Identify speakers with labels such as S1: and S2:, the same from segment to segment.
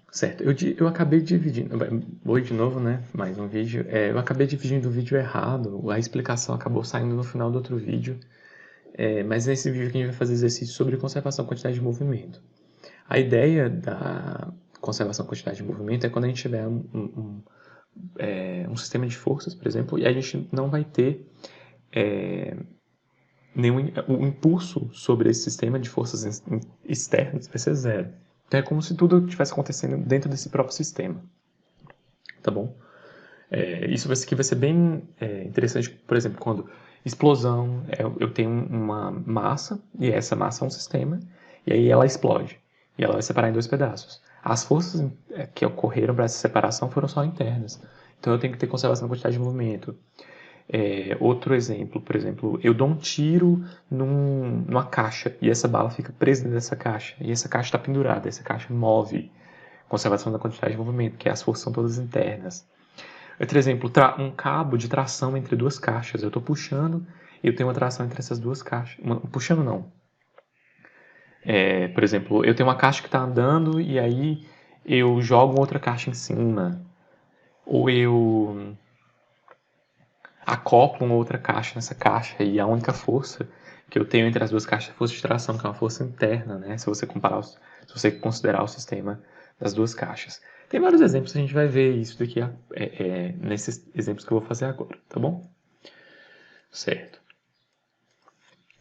S1: Certo, eu acabei dividindo, vou de novo, né, mais um vídeo, eu acabei dividindo o vídeo errado, a explicação acabou saindo no final do outro vídeo, mas nesse vídeo aqui a gente vai fazer exercício sobre conservação da quantidade de movimento. A ideia da conservação da quantidade de movimento é quando a gente tiver um sistema de forças, por exemplo, e a gente não vai ter o impulso sobre esse sistema de forças externas vai ser zero. Então é como se tudo estivesse acontecendo dentro desse próprio sistema, tá bom? Isso aqui vai ser bem interessante, por exemplo, quando explosão, eu tenho uma massa, e essa massa é um sistema, e aí ela explode, e ela vai separar em dois pedaços. As forças que ocorreram para essa separação foram só internas, então eu tenho que ter conservação da quantidade de movimento. Outro exemplo, por exemplo, eu dou um tiro numa caixa, e essa bala fica presa dentro dessa caixa, e essa caixa está pendurada, essa caixa move. Conservação da quantidade de movimento, que as forças são todas internas. Outro exemplo, um cabo de tração entre duas caixas. Eu estou puxando e eu tenho uma tração entre essas duas caixas. Puxando não. Por exemplo, eu tenho uma caixa que está andando e aí eu jogo outra caixa em cima. Ou eu acoplo uma outra caixa nessa caixa e a única força que eu tenho entre as duas caixas é a força de tração, que é uma força interna, né? Se você considerar o sistema das duas caixas. Tem vários exemplos, a gente vai ver isso daqui nesses exemplos que eu vou fazer agora, tá bom? Certo.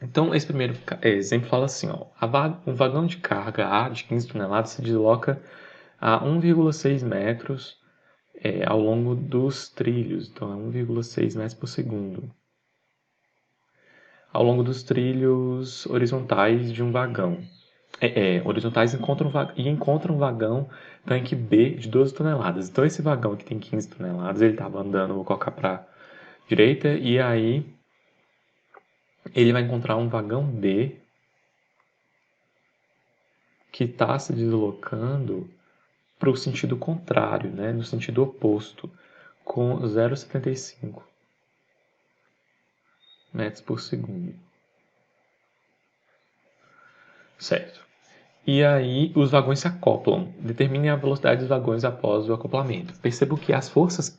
S1: Então, esse primeiro exemplo fala assim, ó, um vagão de carga A de 15 toneladas se desloca a 1,6 metros ao longo dos trilhos, então é 1,6 metros por segundo, ao longo dos trilhos horizontais de um vagão. Horizontais encontra um vagão tanque B de 12 toneladas. Então, esse vagão que tem 15 toneladas, ele estava andando, vou colocar para direita, e aí ele vai encontrar um vagão B que está se deslocando para o sentido contrário, né? No sentido oposto, com 0,75 metros por segundo. Certo. E aí os vagões se acoplam. Determine a velocidade dos vagões após o acoplamento. Percebo que as forças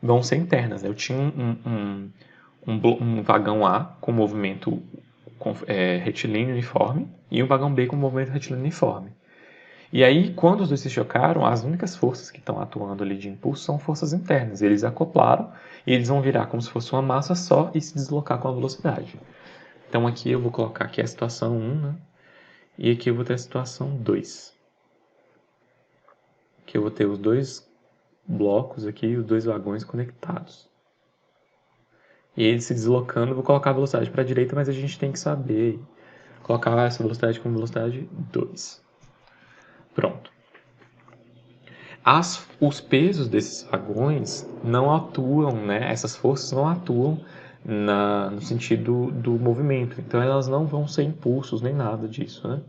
S1: vão ser internas. Né? Eu tinha um vagão A com movimento retilíneo uniforme e um vagão B com movimento retilíneo uniforme. E aí, quando os dois se chocaram, as únicas forças que estão atuando ali de impulso são forças internas. Eles acoplaram e eles vão virar como se fosse uma massa só e se deslocar com a velocidade. Então aqui eu vou colocar aqui a situação 1, né? E aqui eu vou ter a situação 2. Que eu vou ter os dois blocos aqui, os dois vagões conectados. E eles se deslocando, eu vou colocar a velocidade para a direita, mas a gente tem que saber colocar essa velocidade como velocidade 2. Pronto. Os pesos desses vagões não atuam, né? Essas forças não atuam no sentido do movimento. Então elas não vão ser impulsos nem nada disso, né?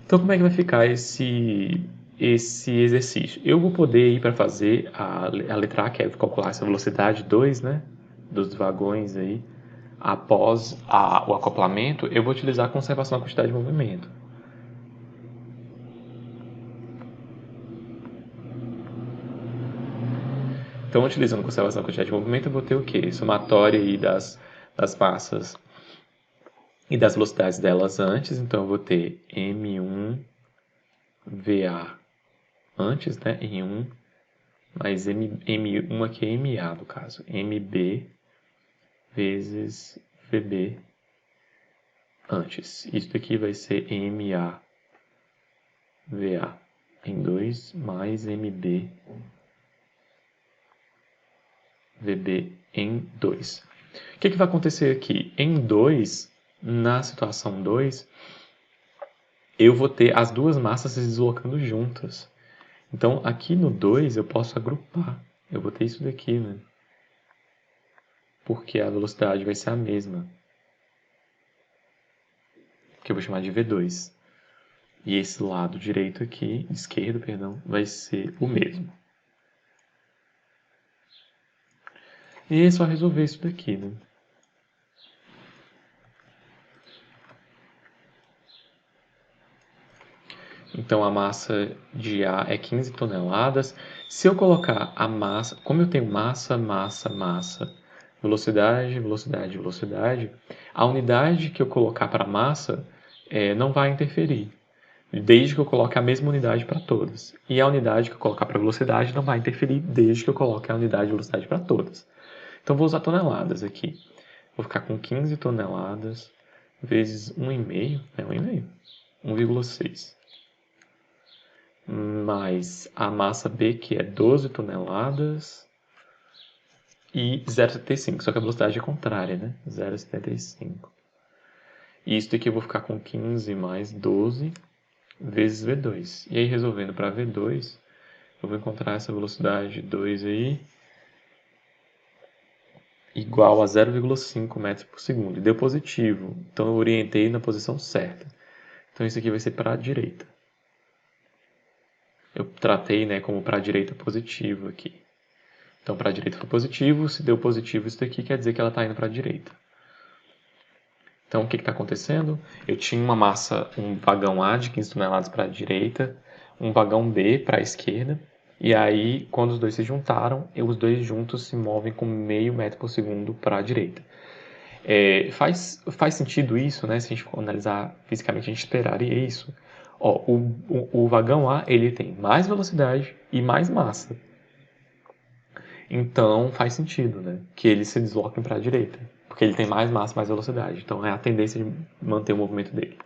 S1: Então como é que vai ficar esse exercício? Eu vou poder ir para fazer a letra A, que é calcular essa velocidade 2, né? Dos vagões aí. Após o acoplamento, eu vou utilizar a conservação da quantidade de movimento. Então, utilizando conservação da quantidade de movimento, eu vou ter o quê? Somatória aí das massas e das velocidades delas antes. Então, eu vou ter M1 VA antes, né? em 1, mais M1 aqui é MA, no caso. MB vezes VB antes. Isso daqui vai ser MA VA em 2 mais MB VB em 2. O que vai acontecer aqui? Em 2, na situação 2, eu vou ter as duas massas se deslocando juntas. Então, aqui no 2, eu posso agrupar. Eu vou ter isso daqui, né? Porque a velocidade vai ser a mesma. Que eu vou chamar de V2. E esse lado direito aqui, esquerdo, perdão, vai ser o mesmo. E é só resolver isso daqui, né? Então, a massa de A é 15 toneladas. Se eu colocar a massa, como eu tenho massa, velocidade, velocidade, velocidade, a unidade que eu colocar para a massa não vai interferir, desde que eu coloque a mesma unidade para todas. E a unidade que eu colocar para velocidade não vai interferir, desde que eu coloque a unidade de velocidade para todas. Então, vou usar toneladas aqui. Vou ficar com 15 toneladas vezes 1,5, 1,6. Mais a massa B, que é 12 toneladas, e 0,75, só que a velocidade é contrária, né? 0,75. E isso daqui eu vou ficar com 15 mais 12 vezes V2. E aí, resolvendo para V2, eu vou encontrar essa velocidade 2 aí, igual a 0,5 metros por segundo. E deu positivo, então eu orientei na posição certa. Então isso aqui vai ser para a direita. Eu tratei, né, como para a direita positivo aqui. Então, para a direita foi positivo, se deu positivo isso daqui, quer dizer que ela está indo para a direita. Então, o que está acontecendo? Eu tinha uma massa, um vagão A de 15 toneladas para a direita, um vagão B para a esquerda, e aí, quando os dois se juntaram, os dois juntos se movem com meio metro por segundo para a direita. Faz sentido isso, né? Se a gente for analisar fisicamente, a gente esperaria isso. Ó, o vagão A ele tem mais velocidade e mais massa. Então faz sentido, né? Que eles se desloquem para a direita. Porque ele tem mais massa, mais velocidade. Então é a tendência de manter o movimento dele.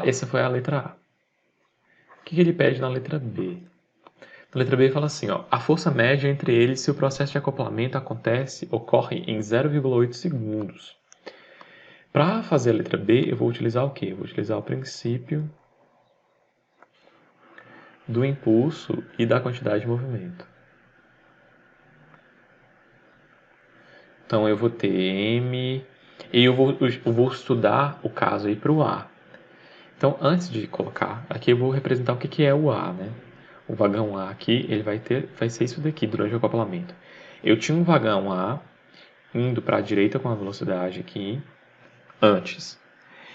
S1: Essa foi a letra A. O que ele pede na letra B? Na letra B ele fala assim, ó, a força média entre eles se o processo de acoplamento ocorre em 0,8 segundos. Para fazer a letra B, eu vou utilizar o quê? Eu vou utilizar o princípio do impulso e da quantidade de movimento. Então, eu vou ter M, e eu vou estudar o caso aí para o A. Então, antes de colocar, aqui eu vou representar o que é o A, né? O vagão A aqui, ele vai ser isso daqui durante o acoplamento. Eu tinha um vagão A indo para a direita com a velocidade aqui, antes.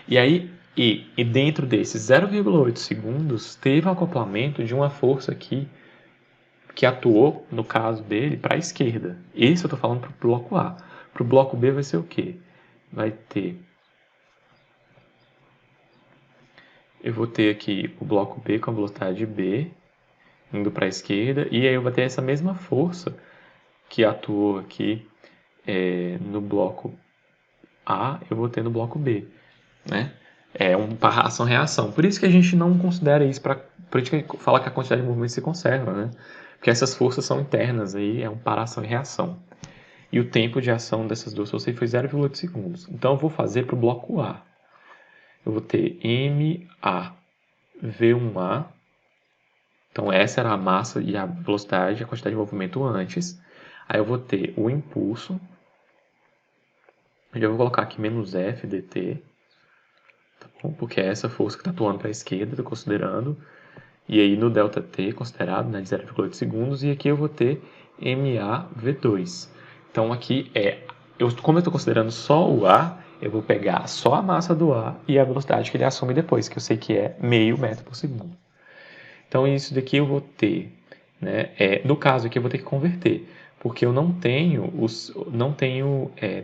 S1: E aí, e dentro desses 0,8 segundos, teve um acoplamento de uma força aqui que atuou, no caso dele, para a esquerda. Esse eu estou falando para o bloco A. Para o bloco B vai ser o quê? Vai ter... Eu vou ter aqui o bloco B com a velocidade B, indo para a esquerda, e aí eu vou ter essa mesma força que atuou aqui no bloco A, eu vou ter no bloco B, né? É uma ação-reação. Por isso que a gente não considera isso, por isso que fala que a quantidade de movimento se conserva, né? Porque essas forças são internas, aí é um para-ação e reação. E o tempo de ação dessas duas forças foi 0,8 segundos. Então eu vou fazer para o bloco A. Eu vou ter MA V1A. Então essa era a massa e a velocidade, a quantidade de movimento antes. Aí eu vou ter o impulso. Eu já vou colocar aqui menos F dt. Tá bom? Porque é essa força que está atuando para a esquerda, estou considerando. E aí no ΔT considerado, né, de 0,8 segundos. E aqui eu vou ter MaV2. Então aqui como eu estou considerando só o A, eu vou pegar só a massa do A e a velocidade que ele assume depois, que eu sei que é meio metro por segundo. Então isso daqui eu vou ter, né, no caso aqui eu vou ter que converter, porque eu não tenho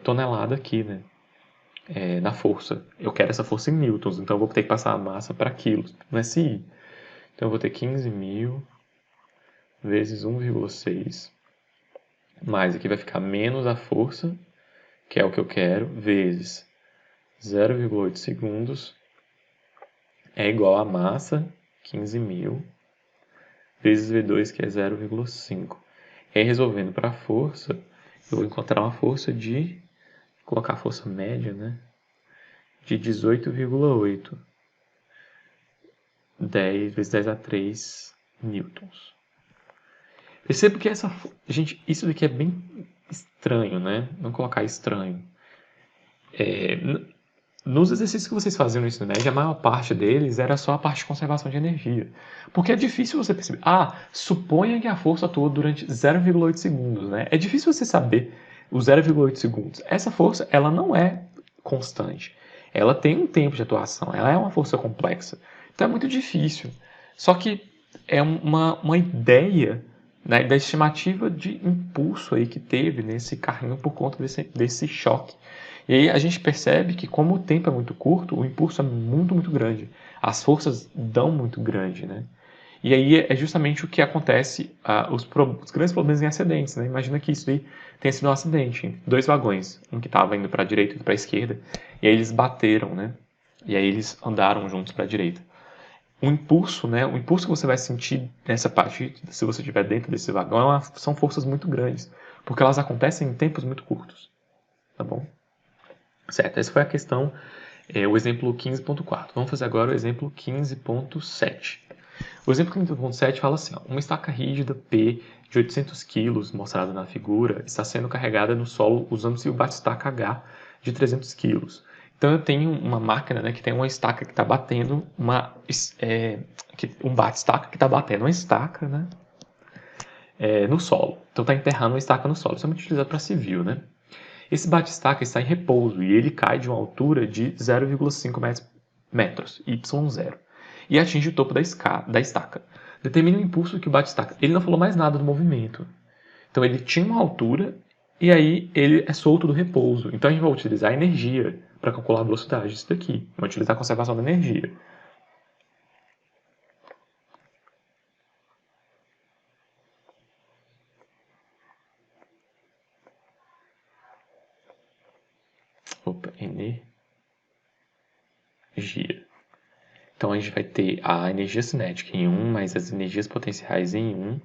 S1: tonelada aqui, né, na força. Eu quero essa força em newtons, então eu vou ter que passar a massa para quilos, no SI. Então eu vou ter 15.000 vezes 1,6, mais aqui vai ficar menos a força, que é o que eu quero, vezes 0,8 segundos, é igual a massa, 15.000, vezes V2, que é 0,5. E aí, resolvendo para a força, eu vou encontrar uma força colocar a força média, né? De 18,8. 10 vezes 10 a 3 newtons. Percebo que gente, isso daqui é bem estranho, né? Vamos colocar estranho. Nos exercícios que vocês faziam no ensino médio, a maior parte deles era só a parte de conservação de energia. Porque é difícil você perceber. Suponha que a força atuou durante 0,8 segundos, né? É difícil você saber os 0,8 segundos. Essa força, ela não é constante. Ela tem um tempo de atuação. Ela é uma força complexa. Então é muito difícil. Só que é uma ideia, né, da estimativa de impulso aí que teve nesse carrinho por conta desse choque. E aí a gente percebe que, como o tempo é muito curto, o impulso é muito, muito grande. As forças dão muito grande, né? E aí é justamente o que acontece, os grandes problemas em acidentes, né? Imagina que isso aí tenha sido um acidente. Dois vagões, um que estava indo para a direita e outro para a esquerda, e aí eles bateram, né? E aí eles andaram juntos para a direita. O impulso, né? O impulso que você vai sentir nessa parte, se você estiver dentro desse vagão, são forças muito grandes, porque elas acontecem em tempos muito curtos, tá bom? Certo, essa foi a questão, o exemplo 15.4. Vamos fazer agora o exemplo 15.7. O exemplo 15.7 fala assim, ó, uma estaca rígida P de 800 kg, mostrada na figura, está sendo carregada no solo usando-se o bate-estaca H de 300 kg. Então eu tenho uma máquina, né, que tem uma estaca que está batendo, um bate-estaca que está batendo uma estaca, né, no solo. Então está enterrando uma estaca no solo. Isso é muito utilizado para civil, né? Esse bate-estaca está em repouso e ele cai de uma altura de 0,5 metros, y0, e atinge o topo da estaca. Determina o impulso que o bate-estaca... Ele não falou mais nada do movimento. Então ele tinha uma altura e aí ele é solto do repouso. Então a gente vai utilizar a energia para calcular a velocidade disso daqui. Vai utilizar a conservação da energia. Energia. Então a gente vai ter a energia cinética em 1 mais as energias potenciais em 1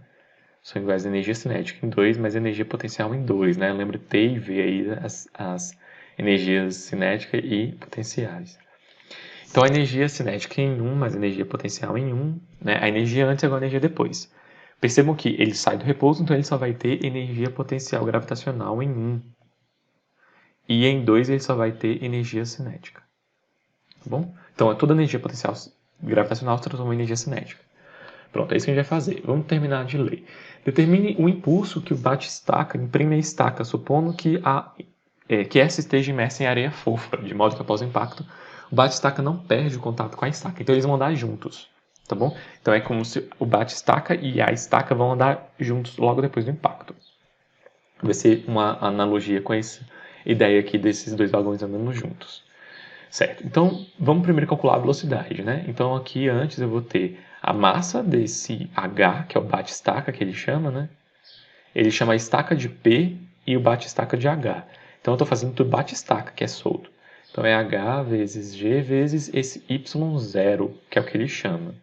S1: são iguais a energia cinética em 2 mais a energia potencial em 2, né? Lembra T e V aí as energias cinética e potenciais. Então a energia cinética em 1 mais a energia potencial em 1, né? A energia antes e agora a energia depois. Percebam que ele sai do repouso, então ele só vai ter energia potencial gravitacional em 1. E em 2 ele só vai ter energia cinética. Tá bom? Então toda energia potencial gravitacional se transforma em energia cinética. Pronto, é isso que a gente vai fazer. Vamos terminar de ler. Determine o impulso que o bate-estaca imprime a estaca, supondo que essa esteja imersa em areia fofa, de modo que após o impacto, o bate-estaca não perde o contato com a estaca. Então eles vão andar juntos, tá bom? Então é como se o bate-estaca e a estaca vão andar juntos logo depois do impacto. Vai ser uma analogia com essa ideia aqui desses dois vagões andando juntos. Certo, então vamos primeiro calcular a velocidade, né? Então aqui antes eu vou ter a massa desse H, que é o bate-estaca que ele chama, né? Ele chama a estaca de P e o bate-estaca de H. Então eu estou fazendo tudo bate-estaca, que é solto. Então é H vezes G vezes esse Y0, que é o que ele chama.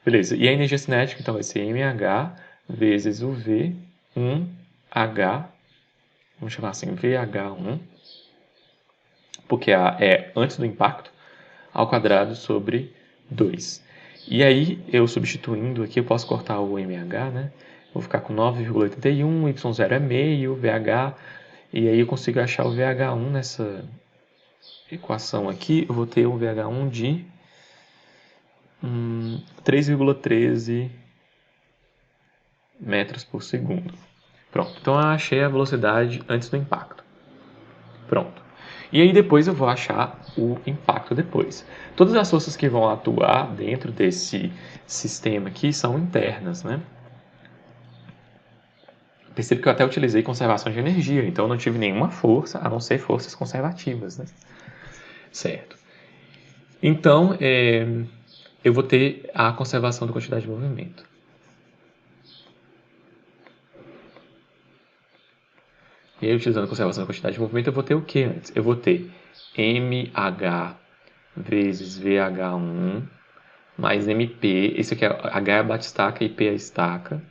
S1: Beleza, e a energia cinética então vai ser mH vezes o V, 1H, vamos chamar assim, VH1, porque é antes do impacto, ao quadrado sobre 2. E aí, eu substituindo aqui, eu posso cortar o mH, né? Vou ficar com 9,81, y0 é meio, VH, e aí eu consigo achar o VH1 nessa equação aqui. Eu vou ter um VH1 de 3,13 metros por segundo. Pronto, então eu achei a velocidade antes do impacto. Pronto. E aí depois eu vou achar o impacto depois. Todas as forças que vão atuar dentro desse sistema aqui são internas, né? Percebe que eu até utilizei conservação de energia, então eu não tive nenhuma força, a não ser forças conservativas, né? Certo. Então, eu vou ter a conservação da quantidade de movimento. E aí, utilizando a conservação da quantidade de movimento, eu vou ter o que antes? Eu vou ter mH vezes VH1 mais MP, esse aqui é H é a bate-estaca e P é a estaca,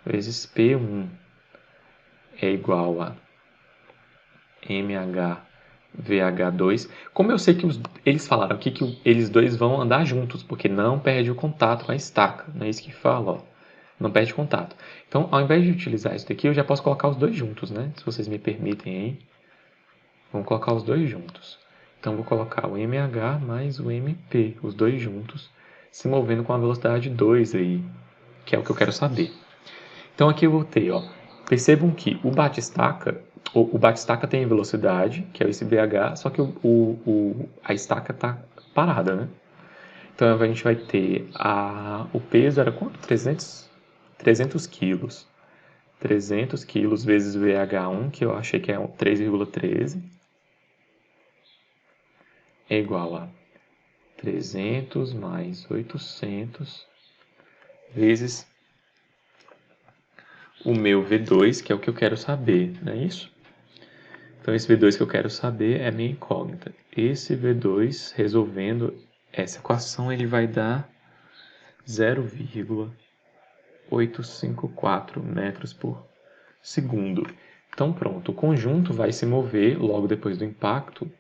S1: vezes P1 é igual a MH VH2. Como eu sei que eles falaram aqui que eles dois vão andar juntos, porque não perde o contato com a estaca, não é isso que fala, ó. Não perde contato. Então, ao invés de utilizar isso daqui, eu já posso colocar os dois juntos, né? Se vocês me permitem aí. Vamos colocar os dois juntos. Então, vou colocar o MH mais o MP, os dois juntos, se movendo com a velocidade 2 aí, que é o que eu quero saber. Então, aqui eu vou ter, ó, percebam que o bate-estaca tem velocidade, que é esse BH, só que a estaca está parada, né? Então a gente vai ter o peso era quanto? 300 quilos. 300 quilos vezes o VH1, que eu achei que é 3,13, é igual a 300 mais 800 vezes o meu V2, que é o que eu quero saber, não é isso? Então, esse V2 que eu quero saber é a minha incógnita. Esse V2, resolvendo essa equação, ele vai dar 0,854 metros por segundo. Então, pronto, o conjunto vai se mover logo depois do impacto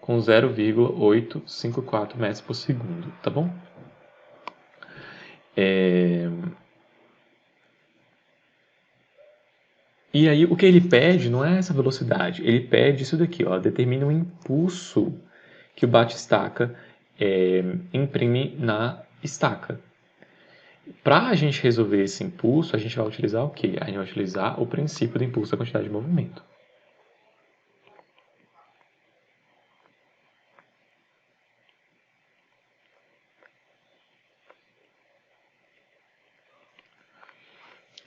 S1: com 0,854 metros por segundo, tá bom? E aí, o que ele pede não é essa velocidade, ele pede isso daqui, ó, determina o impulso que o bate-estaca imprime na estaca. Para a gente resolver esse impulso, a gente vai utilizar o quê? A gente vai utilizar o princípio do impulso da quantidade de movimento.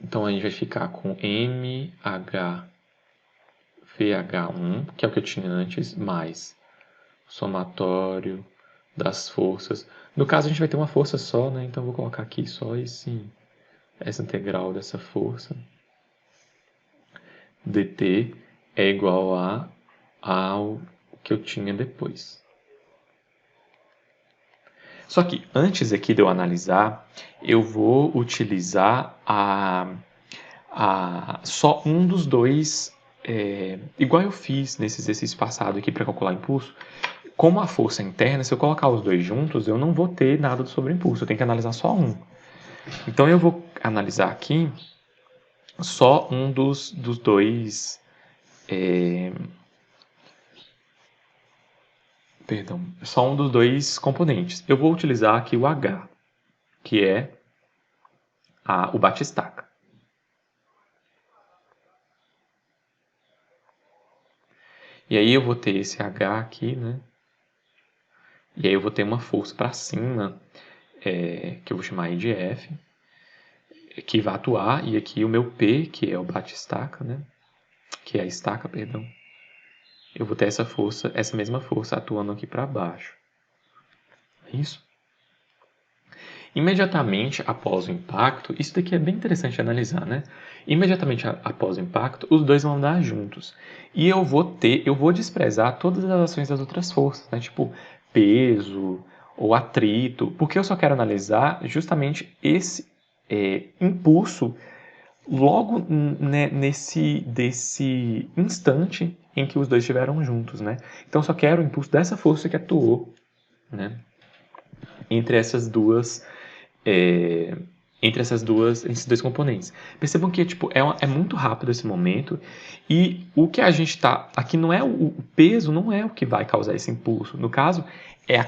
S1: Então, a gente vai ficar com mHVH1, que é o que eu tinha antes, mais o somatório das forças. No caso, a gente vai ter uma força só, né? Então, eu vou colocar aqui só essa integral dessa força. dt é igual ao que eu tinha depois. Só que antes aqui de eu analisar, eu vou utilizar só um dos dois, igual eu fiz nesse exercício passado aqui para calcular impulso. Como a força é interna, se eu colocar os dois juntos, eu não vou ter nada sobre impulso, eu tenho que analisar só um. Então eu vou analisar aqui só um dos dois. Só um dos dois componentes. Eu vou utilizar aqui o H, que é o bate-estaca. E aí eu vou ter esse H aqui, né? E aí eu vou ter uma força para cima, que eu vou chamar aí de F, que vai atuar. E aqui o meu P, que é o bate-estaca, né? Que é a estaca, perdão. Eu vou ter essa força, essa mesma força atuando aqui para baixo. É isso? Imediatamente após o impacto, isso daqui é bem interessante de analisar, né? Imediatamente após o impacto, os dois vão andar juntos. E eu vou desprezar todas as ações das outras forças, né? Tipo peso ou atrito, porque eu só quero analisar justamente esse impulso logo desse instante em que os dois estiveram juntos, né? Então eu só quero o impulso dessa força que atuou, né? Entre esses dois componentes. Percebam que tipo, é muito rápido esse momento e o que a gente está aqui não é o peso, não é o que vai causar esse impulso. No caso, é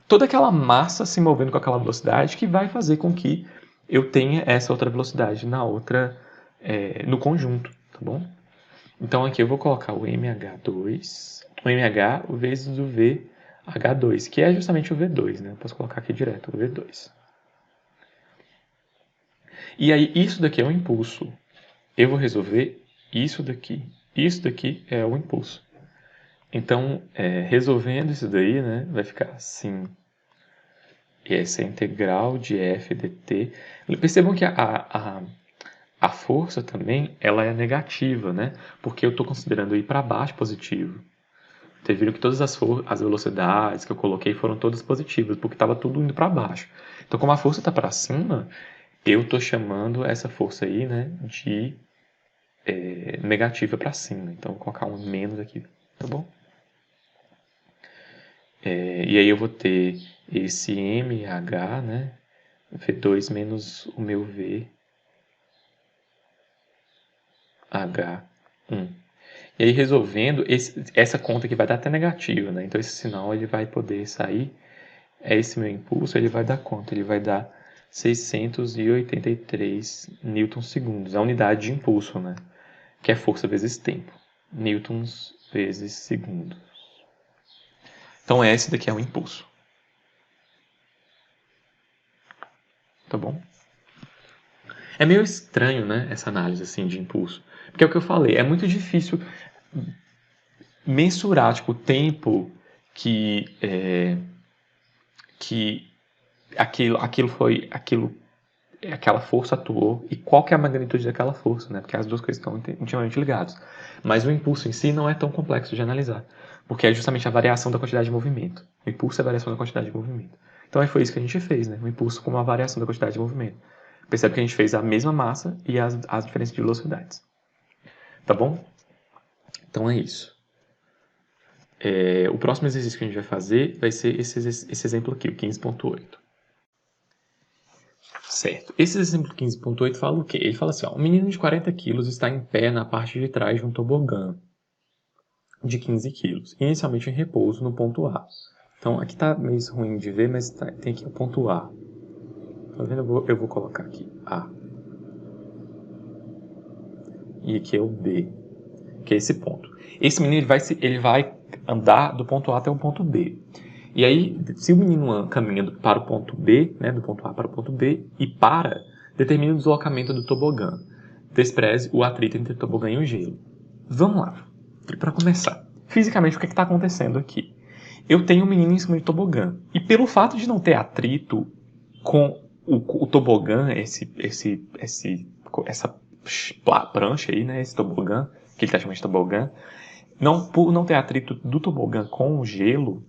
S1: toda aquela massa se movendo com aquela velocidade que vai fazer com que eu tenha essa outra velocidade no conjunto, tá bom? Então aqui eu vou colocar o MH vezes o VH2, que é justamente o V2, né? Eu posso colocar aqui direto o V2. E aí, isso daqui é o impulso. Eu vou resolver isso daqui. Isso daqui é o impulso. Então, resolvendo isso daí, né, vai ficar assim. E essa é a integral de f dt. Percebam que a força também ela é negativa, né? Porque eu estou considerando ir para baixo positivo. Vocês viram que todas as velocidades que eu coloquei foram todas positivas, porque estava tudo indo para baixo. Então, como a força está para cima, eu estou chamando essa força aí, né, de negativa para cima. Então, vou colocar um menos aqui, tá bom? E aí eu vou ter esse MH, né, V2 menos o meu VH1. E aí resolvendo, essa conta aqui vai dar até negativa, né? Então esse sinal ele vai poder sair. Esse meu impulso ele vai dar quanto? Ele vai dar 683 newtons-segundos. A unidade de impulso, né? Que é força vezes tempo. Newtons vezes segundos. Então esse daqui é o impulso. Tá bom? É meio estranho, né, essa análise assim, de impulso. Porque é o que eu falei, é muito difícil mensurar tipo, o tempo que aquela força atuou e qual que é a magnitude daquela força, né? Porque as duas coisas estão intimamente ligadas. Mas o impulso em si não é tão complexo de analisar, porque é justamente a variação da quantidade de movimento. O impulso é a variação da quantidade de movimento. Então foi isso que a gente fez, né? O impulso como uma variação da quantidade de movimento. Percebe que a gente fez a mesma massa e as diferenças de velocidades. Tá bom? Então é isso. O próximo exercício que a gente vai fazer vai ser esse exemplo aqui, o 15.8. Certo. Esse exemplo 15.8 fala o quê? Ele fala assim, ó, um menino de 40 quilos está em pé na parte de trás de um tobogã de 15 quilos, inicialmente em repouso no ponto A. Então, aqui está meio ruim de ver, mas tem aqui o ponto A. Tá vendo? Eu vou colocar aqui A. E aqui é o B, que é esse ponto. Esse menino ele vai andar do ponto A até o ponto B. E aí, se o menino caminha para o ponto B, né, do ponto A para o ponto B, e determina o deslocamento do tobogã. Despreze o atrito entre o tobogã e o gelo. Vamos lá. Para começar, fisicamente, o que está acontecendo aqui? Eu tenho um menino em cima de tobogã. E pelo fato de não ter atrito com o tobogã, essa prancha aí, né, esse tobogã, que ele está chamando de tobogã, por não ter atrito do tobogã com o gelo,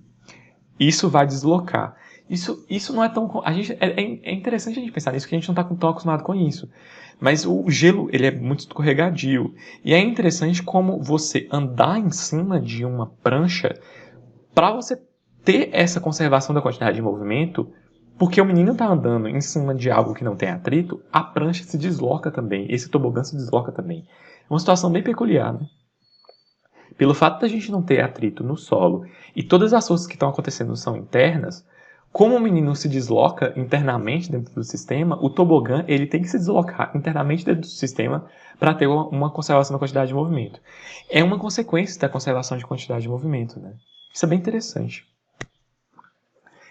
S1: isso vai deslocar. Isso não é tão... É interessante a gente pensar nisso, que a gente não está tão acostumado com isso. Mas o gelo, ele é muito escorregadio. E é interessante como você andar em cima de uma prancha, para você ter essa conservação da quantidade de movimento, porque o menino está andando em cima de algo que não tem atrito, a prancha se desloca também, esse tobogã se desloca também. É uma situação bem peculiar, né? Pelo fato da gente não ter atrito no solo e todas as forças que estão acontecendo são internas, como o menino se desloca internamente dentro do sistema, o tobogã ele tem que se deslocar internamente dentro do sistema para ter uma conservação da quantidade de movimento. É uma consequência da conservação de quantidade de movimento, né? Isso é bem interessante.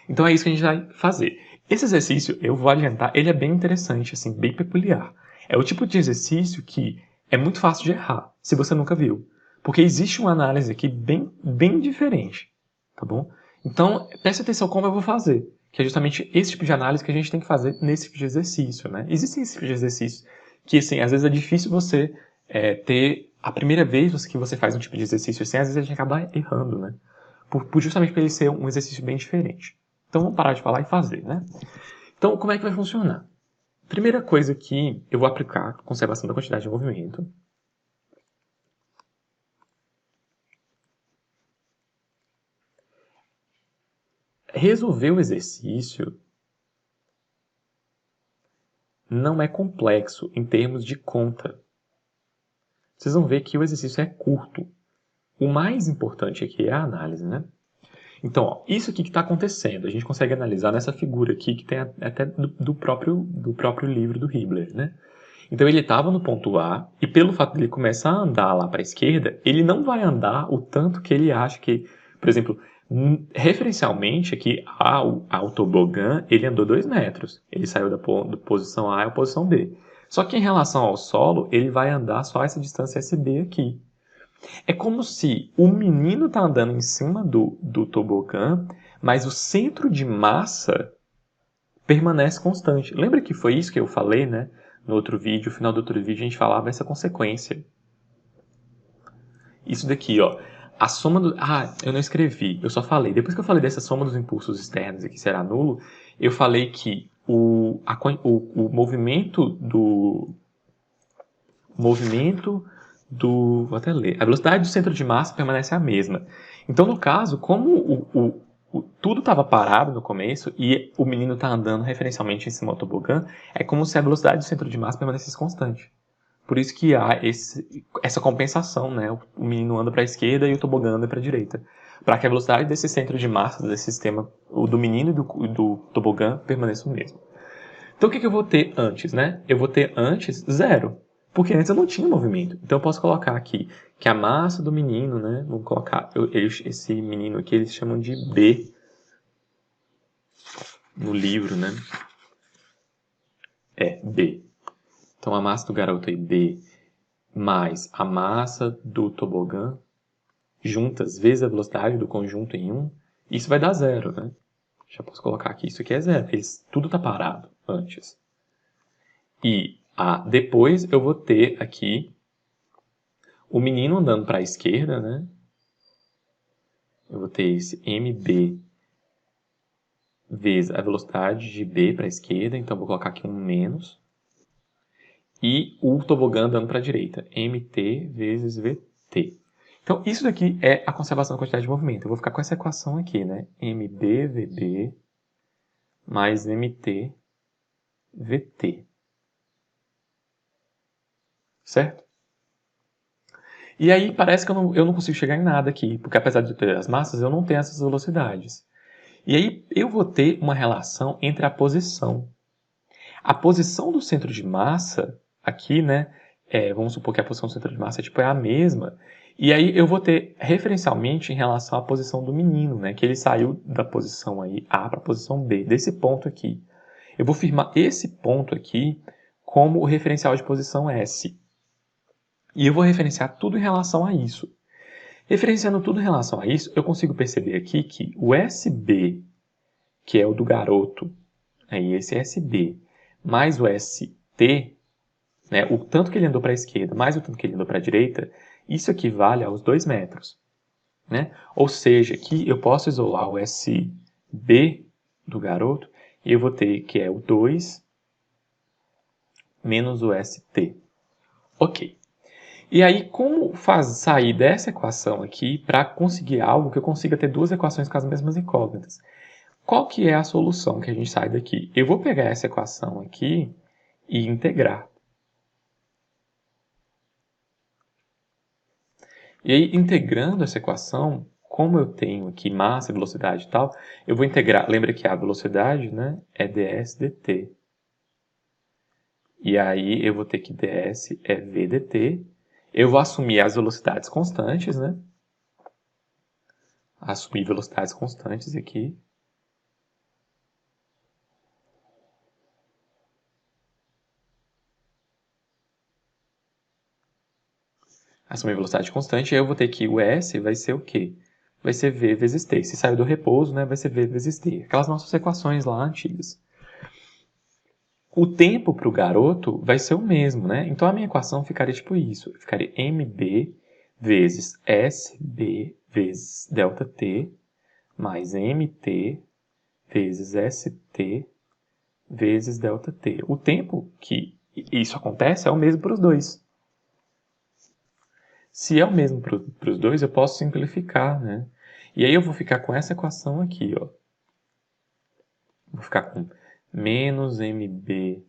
S1: Então é isso que a gente vai fazer. Esse exercício, eu vou adiantar, ele é bem interessante, assim, bem peculiar. É o tipo de exercício que é muito fácil de errar, se você nunca viu. Porque existe uma análise aqui bem diferente, tá bom? Então, preste atenção como eu vou fazer, que é justamente esse tipo de análise que a gente tem que fazer nesse tipo de exercício, né? Existem esse tipo de exercícios que, assim, às vezes é difícil você ter... A primeira vez que você faz um tipo de exercício assim, às vezes a gente acaba errando, né? Justamente por ele ser um exercício bem diferente. Então, vamos parar de falar e fazer, né? Então, como é que vai funcionar? Primeira coisa que eu vou aplicar, conservação da quantidade de movimento. Resolver o exercício não é complexo em termos de conta. Vocês vão ver que o exercício é curto. O mais importante aqui é a análise, né? Então, ó, isso aqui que está acontecendo, a gente consegue analisar nessa figura aqui, que tem até do próprio livro do Hibbeler, né? Então, ele estava no ponto A, e pelo fato de ele começar a andar lá para a esquerda, ele não vai andar o tanto que ele acha que... Por exemplo, referencialmente aqui, ao tobogã, ele andou 2 metros. Ele saiu da posição A à posição B. Só que em relação ao solo, ele vai andar só essa distância SB aqui. É como se o menino está andando em cima do tobogã, mas o centro de massa permanece constante. Lembra que foi isso que eu falei, né? No outro vídeo, no final do outro vídeo, a gente falava essa consequência. Isso daqui, ó. A soma do... eu não escrevi. Eu só falei. Depois que eu falei dessa soma dos impulsos externos e que será nulo, eu falei que o movimento do... Vou até ler. A velocidade do centro de massa permanece a mesma. Então, no caso, como tudo estava parado no começo e o menino está andando referencialmente em cima do tobogã, é como se a velocidade do centro de massa permanecesse constante. Por isso que há essa compensação, né? O menino anda para a esquerda e o tobogã anda para a direita. Para que a velocidade desse centro de massa, desse sistema, o do menino e do tobogã, permaneça o mesmo. Então, o que eu vou ter antes, né? Eu vou ter antes 0. Porque antes eu não tinha movimento. Então eu posso colocar aqui que a massa do menino, né? Vamos colocar, esse menino aqui eles chamam de B no livro, né? É, B. Então a massa do garoto aí, B, mais a massa do tobogã, juntas, vezes a velocidade do conjunto em 1, isso vai dar 0, né? Já posso colocar aqui, isso aqui é 0, porque tudo está parado antes. E depois eu vou ter aqui o menino andando para a esquerda, né? Eu vou ter esse mb vezes a velocidade de b para a esquerda, então eu vou colocar aqui um menos. E o tobogã andando para a direita, mt vezes vt. Então, isso daqui é a conservação da quantidade de movimento. Eu vou ficar com essa equação aqui, né? mb/vb mais mt/vt. Certo? E aí parece que eu não consigo chegar em nada aqui, porque apesar de ter as massas, eu não tenho essas velocidades. E aí eu vou ter uma relação entre a posição. A posição do centro de massa, aqui, né? Vamos supor que a posição do centro de massa é a mesma. E aí eu vou ter referencialmente em relação à posição do menino, né? Que ele saiu da posição aí A para a posição B, desse ponto aqui. Eu vou firmar esse ponto aqui como o referencial de posição S. E eu vou referenciar tudo em relação a isso. Referenciando tudo em relação a isso, eu consigo perceber aqui que o SB, que é o do garoto, aí esse SB, mais o ST, né, o tanto que ele andou para a esquerda, mais o tanto que ele andou para a direita, isso equivale aos 2 metros. Né? Ou seja, aqui eu posso isolar o SB do garoto e eu vou ter que é o 2 menos o ST. Ok. E aí, como sair dessa equação aqui para conseguir algo que eu consiga ter duas equações com as mesmas incógnitas? Qual que é a solução que a gente sai daqui? Eu vou pegar essa equação aqui e integrar. E aí, integrando essa equação, como eu tenho aqui massa, velocidade e tal, eu vou integrar. Lembra que a velocidade, né, é ds dt. E aí eu vou ter que ds é v dt. Eu vou assumir as velocidades constantes, né? Assumir velocidades constantes aqui. Assumir velocidade constante, aí eu vou ter que o S vai ser o quê? Vai ser V vezes T. Se saiu do repouso, né, vai ser V vezes T. Aquelas nossas equações lá antigas. O tempo para o garoto vai ser o mesmo, né? Então a minha equação ficaria tipo isso. Ficaria mb vezes sb vezes ΔT mais mt vezes st vezes ΔT. O tempo que isso acontece é o mesmo para os dois. Se é o mesmo para os dois, eu posso simplificar, né? E aí eu vou ficar com essa equação aqui, ó. Vou ficar com menos mbsb.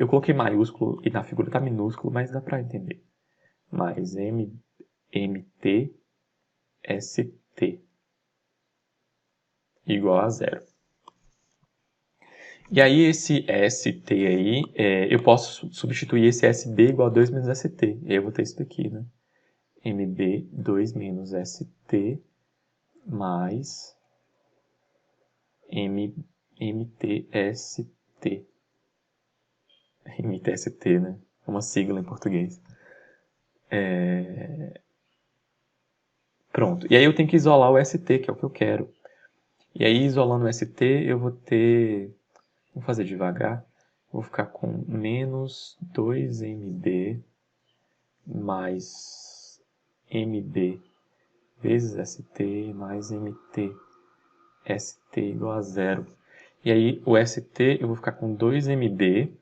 S1: Eu coloquei maiúsculo e na figura está minúsculo, mas dá para entender. Mais mtsT igual a 0. E aí esse ST aí, eu posso substituir esse SB igual a 2 menos ST. E aí eu vou ter isso daqui, né? MB 2 menos ST mais MTST. MTST, né? É uma sigla em português. Pronto. E aí eu tenho que isolar o ST, que é o que eu quero. E aí, isolando o ST, eu vou ter... Vou fazer devagar. Vou ficar com menos 2MB mais MB vezes ST mais MT. ST igual a 0. E aí, o ST, eu vou ficar com 2MB,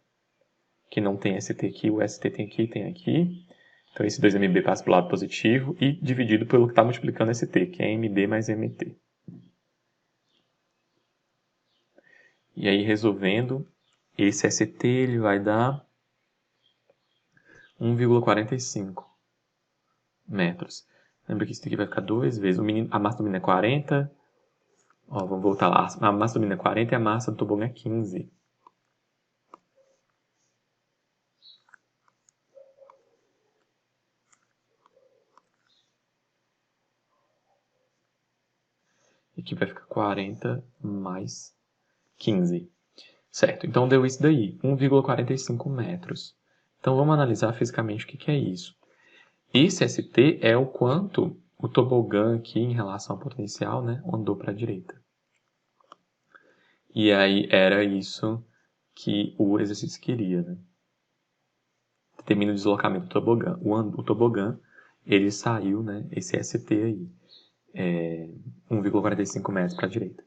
S1: que não tem ST aqui, o ST tem aqui e tem aqui. Então, esse 2MB passa para o lado positivo e dividido pelo que está multiplicando ST, que é MB mais MT. E aí, resolvendo, esse ST ele vai dar 1,45 metros. Lembra que isso aqui vai ficar 2 vezes. A massa do menino é 40. Ó, vamos voltar lá. A massa do menino é 40 e a massa do tobogã é 15. Aqui vai ficar 40 mais 15. Certo, então deu isso daí, 1,45 metros. Então vamos analisar fisicamente o que é isso. Esse ST é o quanto o tobogã aqui em relação ao potencial, né, andou para a direita. E aí era isso que o exercício queria, né? Determina o deslocamento do tobogã. O tobogã, ele saiu, né, esse ST aí, 1,45 metros para a direita.